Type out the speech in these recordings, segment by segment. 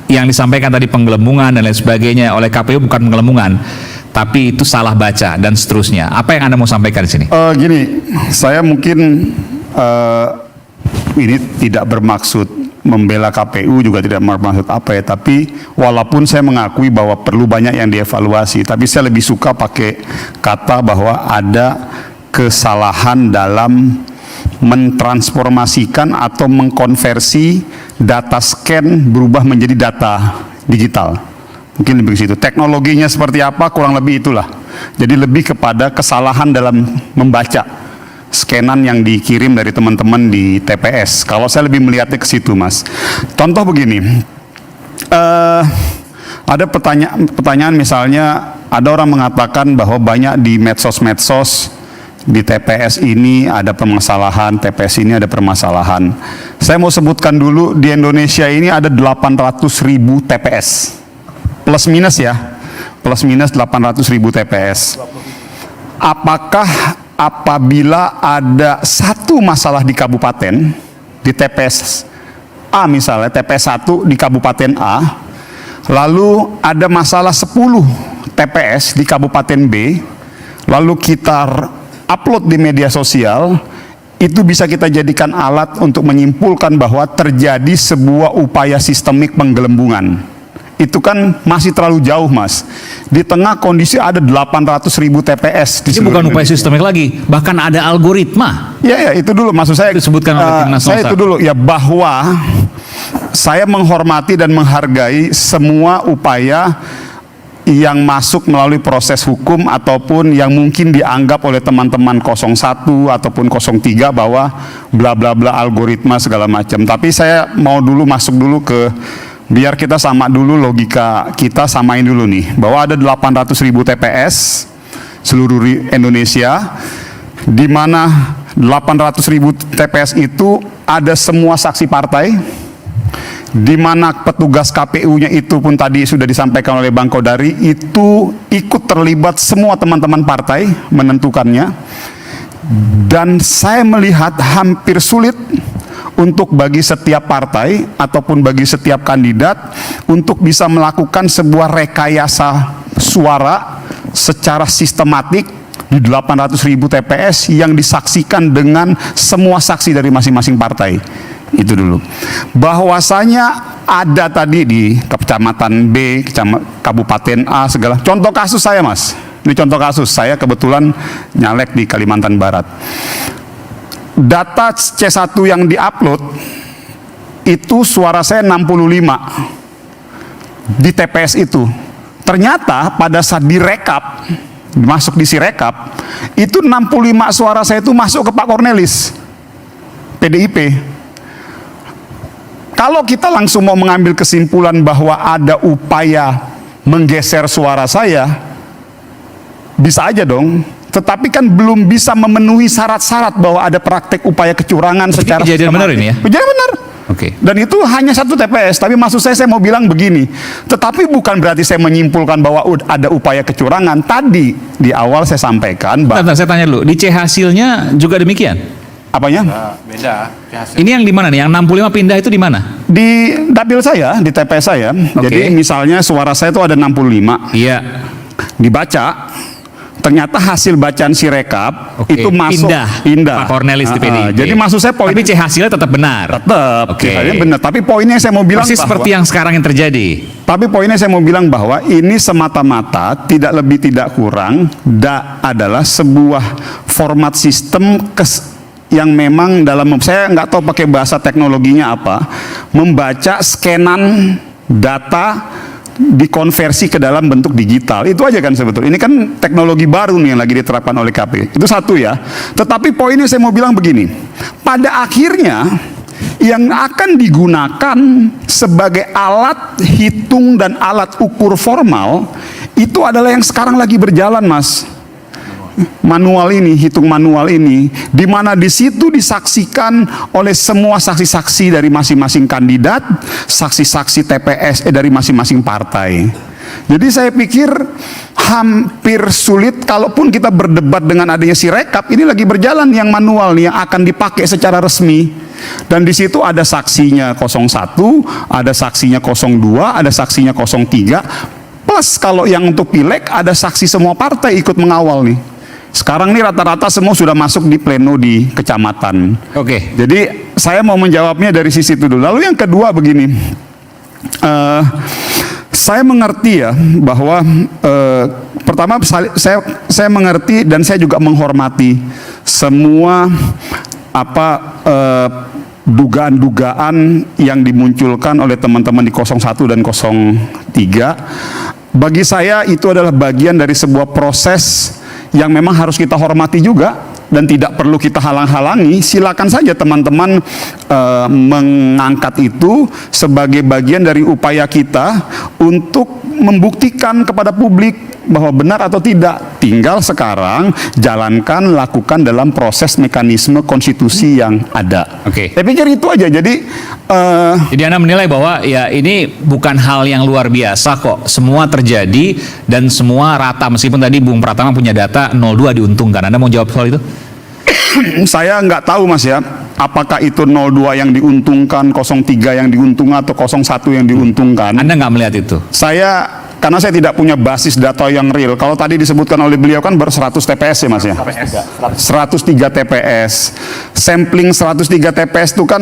yang disampaikan tadi penggelembungan dan lain sebagainya oleh KPU bukan penggelembungan, tapi itu salah baca dan seterusnya. Apa yang Anda mau sampaikan di sini? Gini, saya mungkin ini tidak bermaksud membela KPU, juga tidak bermaksud apa ya, tapi walaupun saya mengakui bahwa perlu banyak yang dievaluasi, tapi saya lebih suka pakai kata bahwa ada kesalahan dalam mentransformasikan atau mengkonversi data scan berubah menjadi data digital. Mungkin lebih ke situ. Teknologinya seperti apa, kurang lebih itulah. Jadi lebih kepada kesalahan dalam membaca scanan yang dikirim dari teman-teman di TPS. Kalau saya lebih melihatnya ke situ, Mas. Contoh begini, ada pertanyaan misalnya, ada orang mengatakan bahwa banyak di medsos-medsos di TPS ini ada permasalahan, TPS ini ada permasalahan. Saya mau sebutkan dulu, di Indonesia ini ada 800.000 TPS. Plus minus ya, plus minus 800.000 TPS. Apakah apabila ada satu masalah di kabupaten, di TPS A misalnya, TPS 1 di kabupaten A, lalu ada masalah 10 TPS di kabupaten B, lalu kita upload di media sosial, itu bisa kita jadikan alat untuk menyimpulkan bahwa terjadi sebuah upaya sistemik penggelembungan. Itu kan masih terlalu jauh, Mas. Di tengah kondisi ada 800.000 TPS. Ini bukan upaya sistemik lagi, bahkan ada algoritma. Ya, itu dulu maksud saya. Disebutkan oleh Timnas saya itu dulu ya, bahwa saya menghormati dan menghargai semua upaya yang masuk melalui proses hukum ataupun yang mungkin dianggap oleh teman-teman 01 ataupun 03 bahwa bla bla bla algoritma segala macam. Tapi saya mau dulu masuk dulu ke, biar kita sama dulu logika kita, samain dulu nih, bahwa ada 800.000 TPS seluruh Indonesia, di mana 800.000 TPS itu ada semua saksi partai, di mana petugas KPU-nya itu pun tadi sudah disampaikan oleh Bang Kodari, itu ikut terlibat semua teman-teman partai menentukannya. Dan saya melihat hampir sulit untuk bagi setiap partai ataupun bagi setiap kandidat untuk bisa melakukan sebuah rekayasa suara secara sistematik di 800.000 TPS yang disaksikan dengan semua saksi dari masing-masing partai. Itu dulu. Bahwasanya ada tadi di kecamatan B, kabupaten A segala. Contoh kasus saya, Mas. Ini contoh kasus saya, kebetulan nyalek di Kalimantan Barat. Data C1 yang diupload itu suara saya 65 di TPS itu. Ternyata pada saat direkap, masuk di Sirekap, itu 65 suara saya itu masuk ke Pak Cornelis, PDIP. Kalau kita langsung mau mengambil kesimpulan bahwa ada upaya menggeser suara saya, bisa aja dong. Tetapi kan belum bisa memenuhi syarat-syarat bahwa ada praktek upaya kecurangan secara kejadian benar ini ya? Kejadian benar. Oke. Dan itu hanya satu TPS. Tapi maksud saya mau bilang begini. Tetapi bukan berarti saya menyimpulkan bahwa ada upaya kecurangan. Tadi di awal saya sampaikan bahwa... Bentar, saya tanya dulu. Di C hasilnya juga demikian? Apanya? Beda. Ini yang di mana nih? Yang 65 pindah itu di mana? Di dapil saya, di TPS saya. Jadi misalnya suara saya itu ada 65. Iya. Dibaca, ternyata hasil bacaan Sirekap itu masuk pindah. Pak Cornelis di PDIP. Jadi maksud saya poin, tapi C hasilnya tetap benar. Tetap. Benar. Tapi poinnya saya mau bilang persis seperti yang sekarang yang terjadi. Tapi poinnya saya mau bilang bahwa ini semata-mata tidak lebih tidak kurang adalah sebuah format sistem yang memang dalam, saya nggak tahu pakai bahasa teknologinya apa, membaca scanan data dikonversi ke dalam bentuk digital. Itu aja kan sebetulnya. Ini kan teknologi baru nih yang lagi diterapkan oleh KPU. Itu satu ya. Tetapi poinnya saya mau bilang begini. Pada akhirnya yang akan digunakan sebagai alat hitung dan alat ukur formal itu adalah yang sekarang lagi berjalan, Mas. Manual ini, hitung manual ini, di mana di situ disaksikan oleh semua saksi-saksi dari masing-masing kandidat, saksi-saksi TPS dari masing-masing partai. Jadi saya pikir hampir sulit, kalaupun kita berdebat dengan adanya Sirekap, ini lagi berjalan yang manual nih, yang akan dipakai secara resmi. Dan di situ ada saksinya 01, ada saksinya 02, ada saksinya 03. Plus kalau yang untuk pileg ada saksi semua partai ikut mengawal nih. Sekarang nih rata-rata semua sudah masuk di pleno di kecamatan. Oke. Jadi saya mau menjawabnya dari sisi itu dulu. Lalu yang kedua begini, saya mengerti ya bahwa pertama saya mengerti dan saya juga menghormati semua dugaan-dugaan yang dimunculkan oleh teman-teman di 01 dan 03. Bagi saya itu adalah bagian dari sebuah proses yang memang harus kita hormati juga dan tidak perlu kita halang-halangi. Silakan saja teman-teman mengangkat itu sebagai bagian dari upaya kita untuk membuktikan kepada publik bahwa benar atau tidak. Tinggal sekarang jalankan, lakukan dalam proses mekanisme konstitusi yang ada. Oke. Saya pikir itu aja. Jadi Anda menilai bahwa ya ini bukan hal yang luar biasa kok. Semua terjadi dan semua rata, meskipun tadi Bung Pratama punya data 02 diuntungkan. Anda mau jawab soal itu? saya nggak tahu Mas ya, apakah itu 02 yang diuntungkan, 03 yang diuntungkan, atau 01 yang diuntungkan. Anda nggak melihat itu? Karena saya tidak punya basis data yang real. Kalau tadi disebutkan oleh beliau kan baru 100 TPS ya Mas ya? 103 TPS. Sampling 103 TPS itu kan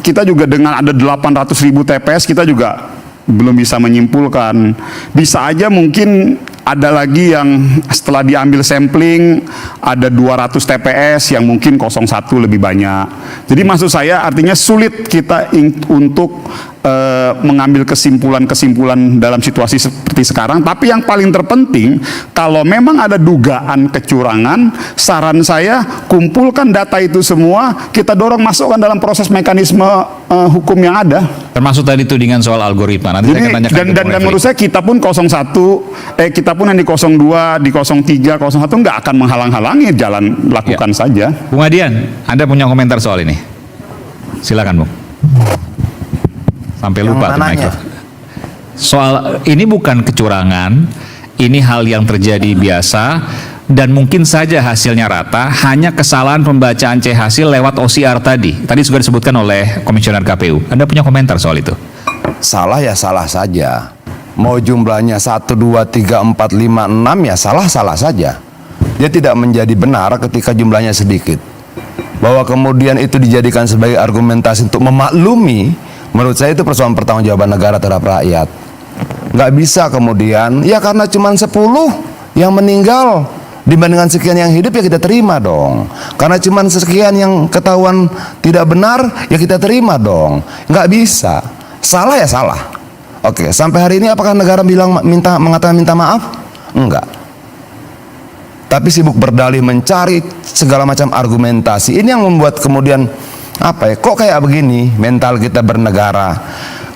kita juga dengan ada 800.000 TPS kita juga belum bisa menyimpulkan. Bisa aja mungkin ada lagi yang setelah diambil sampling ada 200 TPS yang mungkin 01 lebih banyak. Jadi maksud saya artinya sulit kita untuk mengambil kesimpulan-kesimpulan dalam situasi seperti sekarang. Tapi yang paling terpenting, kalau memang ada dugaan kecurangan, saran saya kumpulkan data itu semua, kita dorong masukkan dalam proses mekanisme hukum yang ada. Termasuk tadi tudingan soal algoritma. Nanti jadi, saya akan tanyakan dan menurut saya kita pun 01, kita pun yang di 02, di 03, 01 nggak akan menghalang-halangi jalan, lakukan saja. Bung Adian, Anda punya komentar soal ini? Silakan Bung. Sampai lupa tuh mikrofon. Soal ini bukan kecurangan, ini hal yang terjadi biasa dan mungkin saja hasilnya rata, hanya kesalahan pembacaan C hasil lewat OCR tadi. Tadi sudah disebutkan oleh Komisioner KPU. Anda punya komentar soal itu? Salah ya salah saja. Mau jumlahnya 1, 2, 3, 4, 5, 6 ya salah-salah saja. Dia tidak menjadi benar ketika jumlahnya sedikit. Bahwa kemudian itu dijadikan sebagai argumentasi untuk memaklumi, menurut saya itu persoalan pertanggungjawaban negara terhadap rakyat. Nggak bisa kemudian, ya karena cuma 10 yang meninggal dibandingkan sekian yang hidup ya kita terima dong. Karena cuma sekian yang ketahuan tidak benar ya kita terima dong. Nggak bisa. Salah ya salah. Oke, sampai hari ini apakah negara mengatakan minta maaf? Enggak. Tapi sibuk berdalih mencari segala macam argumentasi. Ini yang membuat kemudian kok kayak begini mental kita bernegara.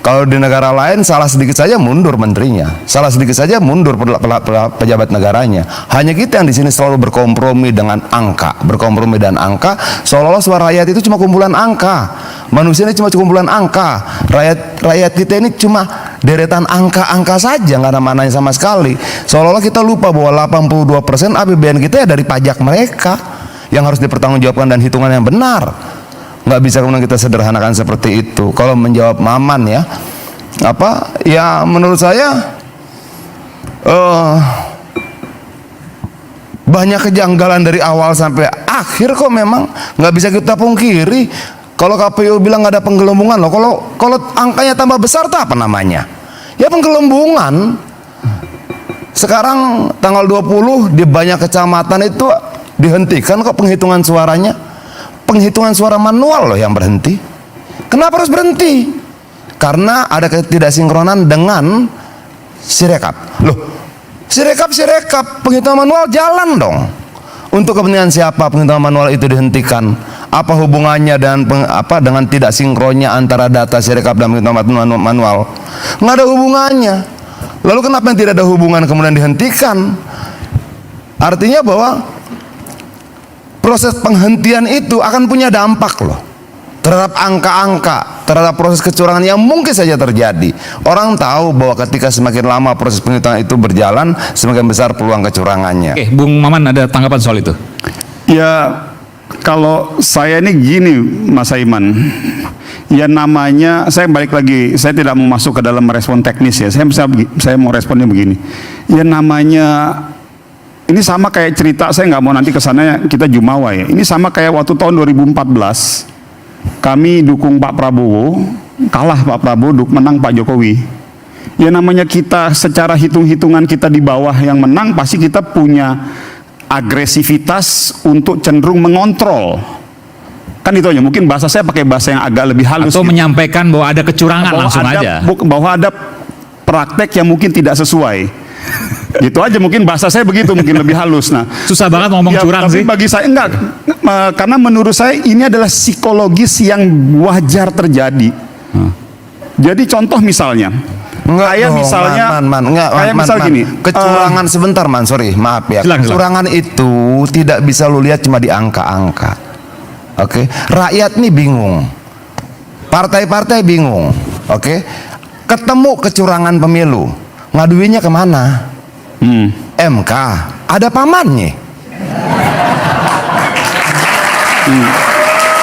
Kalau di negara lain salah sedikit saja mundur menterinya, salah sedikit saja mundur pejabat negaranya. Hanya kita yang di sini selalu berkompromi dengan angka, berkompromi dan angka, seolah-olah suara rakyat itu cuma kumpulan angka. Manusia ini cuma kumpulan angka. Rakyat kita ini cuma deretan angka-angka saja, nggak ada mananya sama sekali. Seolah-olah kita lupa bahwa 82% APBN kita ya dari pajak mereka yang harus dipertanggungjawabkan dan hitungan yang benar. Nggak bisa kemudian kita sederhanakan seperti itu. Kalau menjawab Maman ya, ya menurut saya banyak kejanggalan dari awal sampai akhir kok memang nggak bisa kita pungkiri. Kalau KPU bilang nggak ada penggelembungan loh, kalau angkanya tambah besar tuh apa namanya? Ya penggelembungan. Sekarang tanggal 20 di banyak kecamatan itu dihentikan kok penghitungan suaranya. Penghitungan suara manual loh yang berhenti. Kenapa harus berhenti? Karena ada ketidaksinkronan dengan Sirekap. Loh, Sirekap penghitungan manual jalan dong. Untuk kepentingan siapa penghitungan manual itu dihentikan? Apa hubungannya dengan tidak sinkronnya antara data Sirekap dan penghitungan manual? Nggak ada hubungannya. Lalu kenapa yang tidak ada hubungan kemudian dihentikan? Artinya bahwa proses penghentian itu akan punya dampak loh terhadap angka-angka, terhadap proses kecurangan yang mungkin saja terjadi. Orang tahu bahwa ketika semakin lama proses penghitungan itu berjalan, semakin besar peluang kecurangannya. Oke, Bung Maman ada tanggapan soal itu? Ya, Kalau saya ini gini, Mas Aiman, ya namanya, saya balik lagi, saya tidak mau masuk ke dalam merespon teknis ya, saya mau responnya begini, ya namanya, ini sama kayak cerita, saya nggak mau nanti kesana kita jumawa ya, ini sama kayak waktu tahun 2014, kami dukung Pak Prabowo, kalah Pak Prabowo, menang Pak Jokowi. Ya namanya kita secara hitung-hitungan kita di bawah yang menang, pasti kita punya agresivitas untuk cenderung mengontrol. Kan itu aja, mungkin bahasa saya pakai bahasa yang agak lebih halus. Atau gitu. menyampaikan bahwa ada kecurangan Bahwa langsung ada, aja. Bahwa ada praktek yang mungkin tidak sesuai. Gitu aja mungkin bahasa saya begitu, mungkin lebih halus. Nah, Susah banget ngomong curang tapi sih. bagi saya enggak, karena menurut saya ini adalah psikologis yang wajar terjadi. Jadi contoh misalnya, kayak dong, misalnya, kayak misal gini, kecurangan sebentar man, sorry, maaf ya. Silakan. Kecurangan itu tidak bisa lu lihat cuma di angka-angka. Oke, rakyat nih bingung, partai-partai bingung. Oke, ketemu kecurangan pemilu, ngaduinnya kemana? MK, ada pamannya.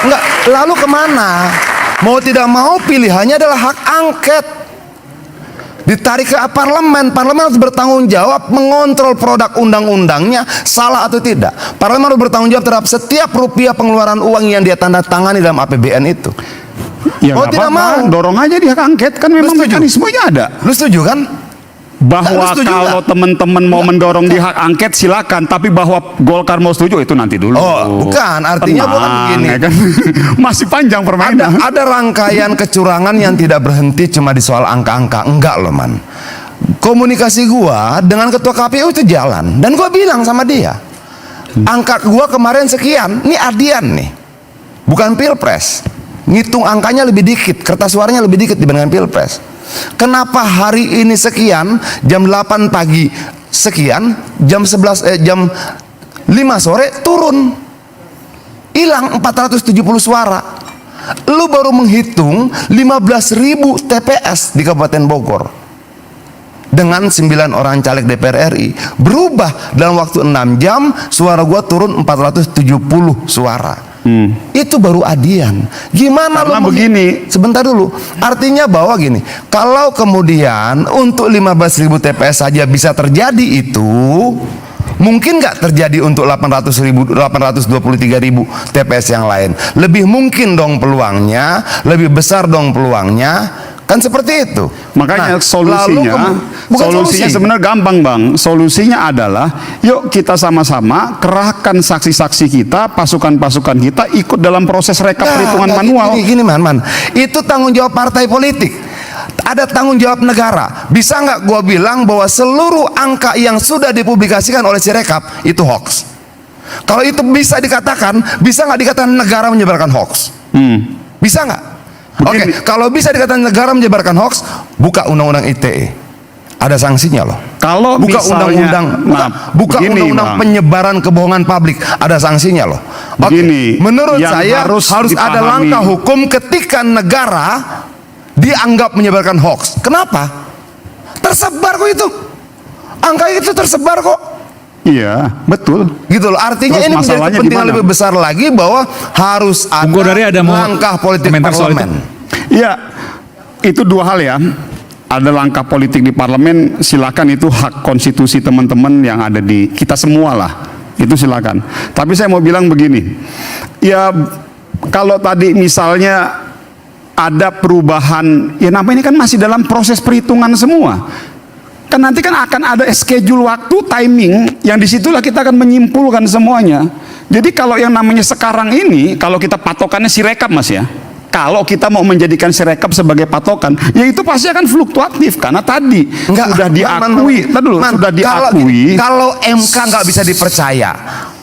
Enggak, lalu kemana? Mau tidak mau pilihannya adalah hak angket. Ditarik ke parlemen, parlemen harus bertanggung jawab mengontrol produk undang-undangnya salah atau tidak. Parlemen harus bertanggung jawab terhadap setiap rupiah pengeluaran uang yang dia tanda tangani dalam APBN itu. ya mau nggak tidak apa-apa, mau, dorong aja di hak angket, kan memang setuju? mekanismenya ada. Lu setuju kan? Bahwa Lu setuju kalau nggak? teman-teman mau mendorong di hak angket silakan, tapi bahwa Golkar mau setuju itu nanti dulu. Oh, bukan, artinya bukan begini. ya kan? Masih panjang permainan. Ada rangkaian kecurangan yang tidak berhenti cuma di soal angka-angka. Enggak loh man. Komunikasi gua dengan ketua KPU itu jalan, dan gua bilang sama dia, angka gua kemarin sekian, ini adian nih, bukan pilpres. Ngitung angkanya lebih dikit, kertas suaranya lebih dikit dibandingkan pilpres. Kenapa hari ini sekian, jam 8 pagi sekian, jam 5 sore turun, hilang 470 suara. Lu baru menghitung 15.000 TPS di Kabupaten Bogor dengan 9 orang caleg DPR RI, berubah dalam waktu 6 jam, suara gua turun 470 suara. Itu baru adian. Gimana Karena lu begini, sebentar dulu. Artinya bahwa gini, kalau kemudian untuk 15.000 TPS saja bisa terjadi itu, mungkin nggak terjadi untuk 823.000 TPS yang lain. Lebih mungkin dong peluangnya, lebih besar dong peluangnya. Kan seperti itu. Makanya Nah, solusinya, bukan solusinya solusi. sebenarnya gampang bang. Solusinya adalah, yuk kita sama-sama kerahkan saksi-saksi kita, pasukan-pasukan kita ikut dalam proses rekap perhitungan manual. Gini man. Itu tanggung jawab partai politik. Ada tanggung jawab negara. Bisa nggak gua bilang bahwa seluruh angka yang sudah dipublikasikan oleh Sirekap itu hoax? Kalau itu bisa dikatakan, bisa nggak dikatakan negara menyebarkan hoax? Bisa nggak? Oke, kalau bisa dikatakan negara menyebarkan hoax, buka undang-undang ITE. Ada sanksinya loh. Kalau buka misalnya, buka begini, undang-undang Bang. penyebaran kebohongan publik, ada sanksinya loh. Oke, Begini, menurut yang saya harus ada dipahami. langkah hukum ketika negara dianggap menyebarkan hoax. Kenapa? Tersebar kok itu. Angka itu tersebar kok. Iya, betul. Gitu loh. Artinya Terus ini menjadi masalahnya kepentingan di mana? lebih besar lagi bahwa harus ada Bung Godari ada mau langkah politik komentar soal parlemen. Iya, itu dua hal ya. Ada langkah politik di parlemen, silakan, itu hak konstitusi teman-teman yang ada di kita semua lah. Itu silakan. Tapi saya mau bilang begini. Ya, kalau tadi misalnya ada perubahan, ya namanya ini kan masih dalam proses perhitungan semua. Kan nanti kan akan ada schedule waktu, timing, yang disitulah kita akan menyimpulkan semuanya. Jadi kalau yang namanya sekarang ini, kalau kita patokannya Sirekap mas ya, kalau kita mau menjadikan Sirekap sebagai patokan, ya itu pasti akan fluktuatif karena tadi sudah diakui, sudah diakui. Kalau MK nggak bisa dipercaya,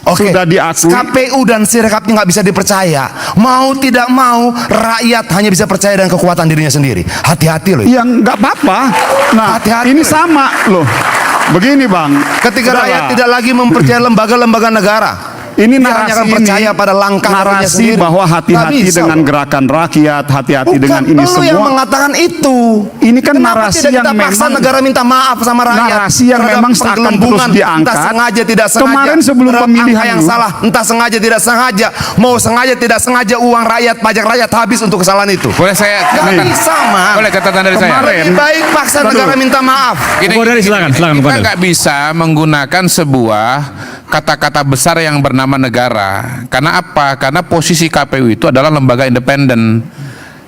oke, sudah diakui. KPU dan Sirekapnya nggak bisa dipercaya. Mau tidak mau, rakyat hanya bisa percaya dengan kekuatan dirinya sendiri. Hati-hati loh. Ya nggak apa-apa. Nah, Hati-hati ini loh. sama loh. Begini bang, Ketika Udahlah. rakyat tidak lagi mempercayai lembaga-lembaga negara, Ini Dia narasi hanya akan ini, percaya pada langkah kakinya narasi sendiri. bahwa Nggak hati-hati bisa, dengan loh. gerakan rakyat, hati-hati dengan ini Bukan lu yang semua. mengatakan itu. Ini kan Kenapa narasi tidak yang kita paksa memang- negara minta maaf sama rakyat? narasi yang terhadap memang akan terus penggelembungan, diangkat. entah sengaja tidak sengaja. Kemarin sebelum terhadap pemilihan angka yang dulu. salah, entah sengaja tidak sengaja. Mau sengaja tidak sengaja uang rakyat, pajak rakyat habis untuk kesalahan itu. Boleh saya Nggak catatan? bisa, Man. Boleh catatan dari saya? Kemarin- Lebih baik paksa negara minta maaf. Gini, Bung Kodari, silakan, kita Kodari. nggak bisa menggunakan sebuah kata-kata besar yang bernama negara. Karena apa? Karena posisi KPU itu adalah lembaga independen.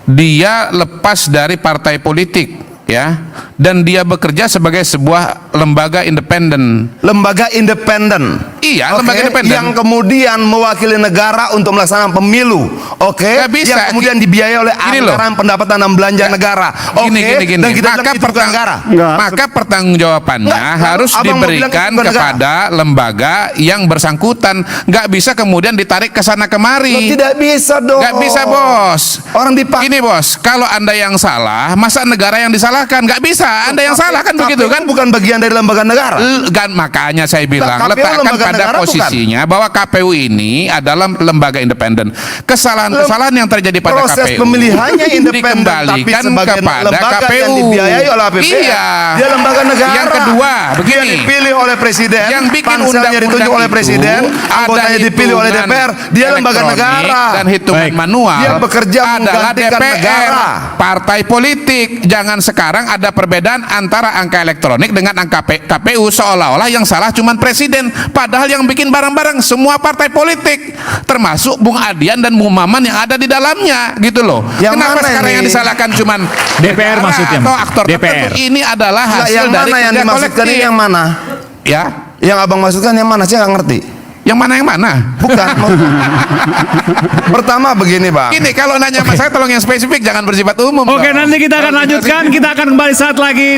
Dia lepas dari partai politik, ya, dan dia bekerja sebagai sebuah lembaga independen. Lembaga independen. Iya, Oke, lembaga independen. yang kemudian mewakili negara untuk melaksanakan pemilu. Oke, Nggak bisa. yang kemudian dibiayai oleh Gini loh. anggaran pendapatan dan belanja negara. Oke, Gini. dan kita bilang itu bukan negara. Enggak. Maka pertanggungjawabannya Enggak, harus abang mau bilang diberikan itu bukan negara. kepada lembaga yang bersangkutan. Nggak bisa kemudian ditarik ke sana Loh, kemari. tidak bisa dong. Nggak bisa, bos. Orang dipaksa. Gini, bos, kalau Anda yang salah, masa negara yang disalahkan? Nggak bisa. Anda yang salah kan begitu kan? Bukan bagian dari lembaga negara. Kan makanya saya bilang KPU letakkan lembaga pada negara posisinya bahwa KPU ini adalah lembaga independen. Kesalahan-kesalahan yang terjadi pada Proses KPU pemilihannya independen, tapi dikembalikan sebagai kepada lembaga KPU yang dibiayai oleh APBN. Iya. Dia lembaga negara. Yang kedua, Dia begini. dipilih oleh presiden. Yang bikin panselnya undang-undang ditunjuk oleh itu presiden. ada Anggotanya dipilih oleh hitungan DPR. Dia lembaga elektronik negara. dan hitungan Baik. manual. Dia bekerja adalah menggantikan DPR, negara. partai politik. Jangan sekarang ada perbedaan antara angka elektronik dengan angka KPU, seolah-olah yang salah cuman presiden, padahal yang bikin barang-barang semua partai politik, termasuk Bung Adian dan Bung Maman yang ada di dalamnya, gitu loh. Yang Kenapa mana sekarang ini? yang disalahkan cuman DPR negara maksudnya, atau aktor DPR. tertentu? Ini adalah Enggak, hasil yang dari mana yang kerja dimaksudkan kolektif. ini yang mana? Ya, Yang abang maksudkan yang mana? Saya nggak ngerti. yang mana yang mana? Bukan. Pertama begini, Bang. Gini, kalau nanya sama saya tolong yang spesifik, jangan bersifat umum. Oke, dong. nanti kita akan lanjutkan. Kita akan kembali saat lagi.